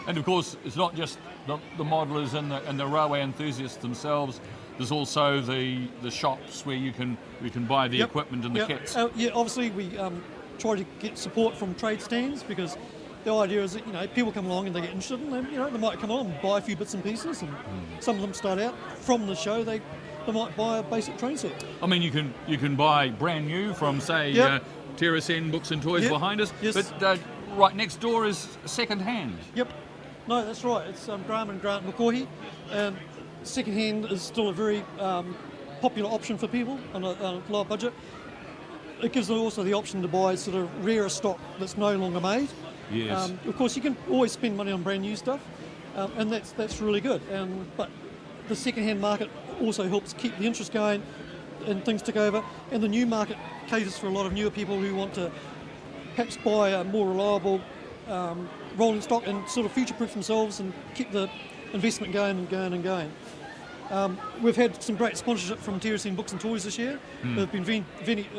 And of course, it's not just the modelers and the railway enthusiasts themselves. There's also the shops where you can buy the equipment and the kits. Obviously we try to get support from trade stands, because the idea is that people come along and they get interested, and they might come along and buy a few bits and pieces, and some of them start out from the show. They might buy a basic train set. I mean, you can buy brand new from, say, Terracen Books and Toys behind us, but right next door is second hand. Yep. No, that's right. It's Graham and Grant McCaughey. Second hand is still a very popular option for people on a low budget. It gives them also the option to buy sort of rarer stock that's no longer made. Yes. Of course, you can always spend money on brand new stuff, and that's really good. But the second-hand market also helps keep the interest going, and things tick over. And the new market caters for a lot of newer people who want to perhaps buy a more reliable rolling stock and sort of future-proof themselves and keep the investment going and going and going. We've had some great sponsorship from Terracen Books and Toys this year. They've been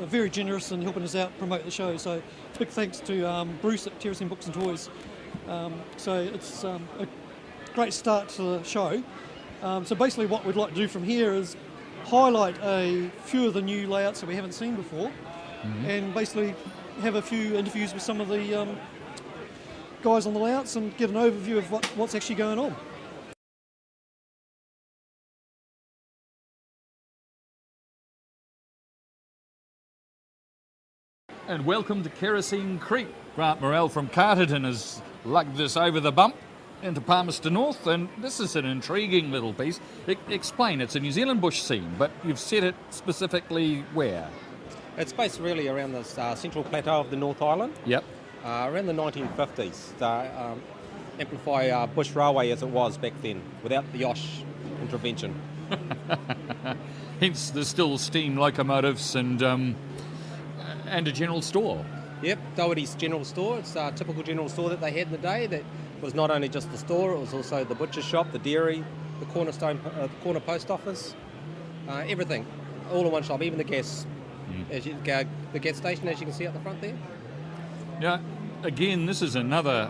very generous in helping us out promote the show. So big thanks to Bruce at Terracen Books and Toys. So it's a great start to the show. So basically what we'd like to do from here is highlight a few of the new layouts that we haven't seen before, and basically have a few interviews with some of the guys on the layouts and get an overview of what's actually going on. And welcome to Kerosene Creek. Grant Morrell from Carterton has lugged this over the bump into Palmerston North, and this is an intriguing little piece. Explain, it's a New Zealand bush scene, but you've set it specifically where? It's based really around the central plateau of the North Island. Yep. Around the 1950s, to amplify bush railway as it was back then, without the OSH intervention. Hence there's still steam locomotives and a general store. Yep, Doherty's General Store. It's a typical general store that they had in the day. That was not only just the store, it was also the butcher shop, the dairy, the corner post office, everything, all in one shop, even the gas. As you go, the gas station, as you can see at the front there. Now, again, this is another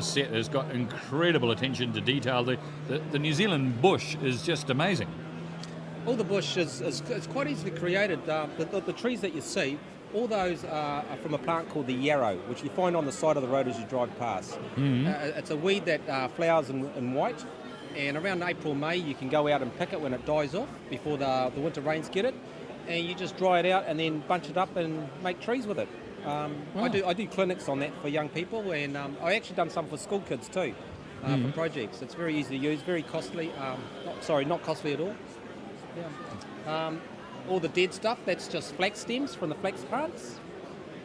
set that's got incredible attention to detail. The New Zealand bush is just amazing. All the bush is quite easily created. The trees that you see, all those are from a plant called the yarrow, which you find on the side of the road as you drive past. It's a weed that flowers in white, and around April, May, you can go out and pick it when it dies off, before the winter rains get it, and you just dry it out and then bunch it up and make trees with it. I do clinics on that for young people, and I actually done some for school kids too, for projects. It's very easy to use, very costly. Not costly at all. Yeah. All the dead stuff, that's just flax stems from the flax plants.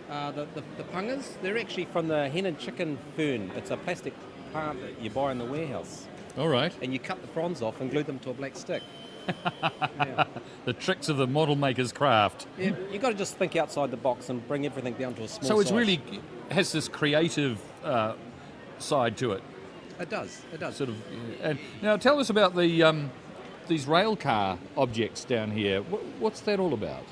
The pungas, they're actually from the hen and chicken fern. It's a plastic plant that you buy in the warehouse. All right. And you cut the fronds off and glue them to a black stick. The tricks of the model maker's craft. Yeah, you've got to just think outside the box and bring everything down to a small size. So it's really has this creative side to it. It does. Sort of. And now tell us about the these rail car objects down here. What's that all about?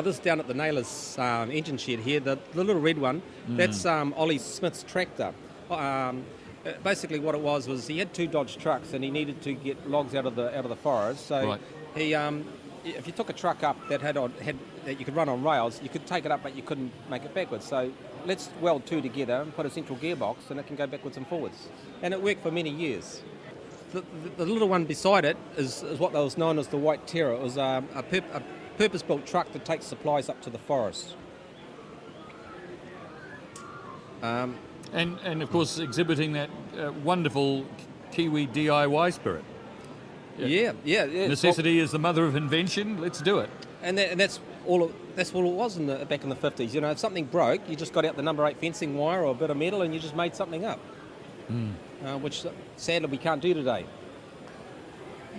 This is down at the Nailers engine shed here. The little red one, that's Ollie Smith's tractor. Basically what it was he had 2 Dodge trucks and he needed to get logs out of the forest. So he, if you took a truck up that that you could run on rails, you could take it up but you couldn't make it backwards. So let's weld 2 together and put a central gearbox and it can go backwards and forwards. And it worked for many years. The little one beside it is what was known as the White Terror. It was a purpose-built truck that takes supplies up to the forest. And of course exhibiting that wonderful Kiwi DIY spirit. Yeah. Necessity is the mother of invention. Let's do it. And that's all it was back in the 50s. You know, if something broke, you just got out the number 8 fencing wire or a bit of metal and you just made something up. Which sadly we can't do today.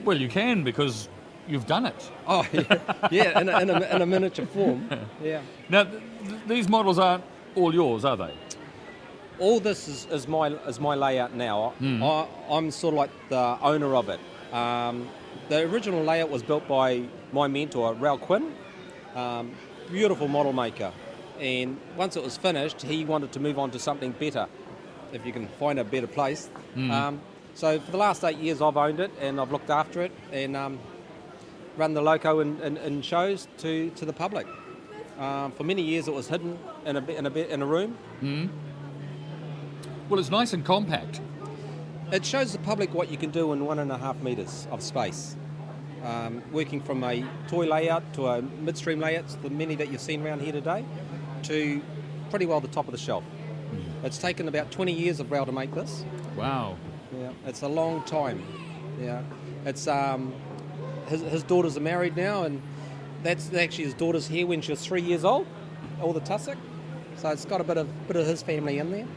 Well, you can because you've done it. Oh, yeah, in a miniature form. Yeah. Now, these models aren't all yours, are they? All this is my layout now. I'm sort of like the owner of it. The original layout was built by my mentor, Ralph Quinn, beautiful model maker. And once it was finished, he wanted to move on to something better. if you can find a better place. So for the last 8 years, I've owned it and I've looked after it and run the loco in shows to the public. For many years, it was hidden in a room. Well, it's nice and compact. It shows the public what you can do in 1.5 metres of space. Working from a toy layout to a midstream layout, the many that you've seen around here today, to pretty well the top of the shelf. It's taken about 20 years of Rail to make this. Wow. Yeah, it's a long time. Yeah, it's his daughters are married now, and that's actually his daughter's here when she was 3 years old, all the tussock. So it's got a bit of his family in there.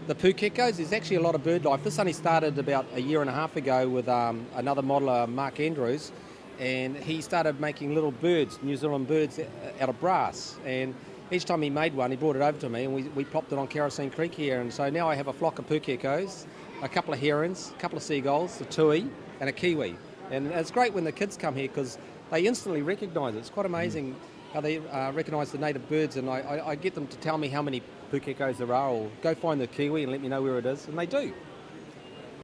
The pukekos, there's actually a lot of bird life. This only started about 1.5 years ago with another modeller, Mark Andrews, and he started making little birds, New Zealand birds, out of brass. And each time he made one, he brought it over to me, and we plopped it on Kerosene Creek here. And so now I have a flock of pukekos, a couple of herons, a couple of seagulls, a tui, and a kiwi. And it's great when the kids come here because they instantly recognise it. It's quite amazing how they recognise the native birds, and I get them to tell me how many pukekos there are, or go find the kiwi and let me know where it is, and they do.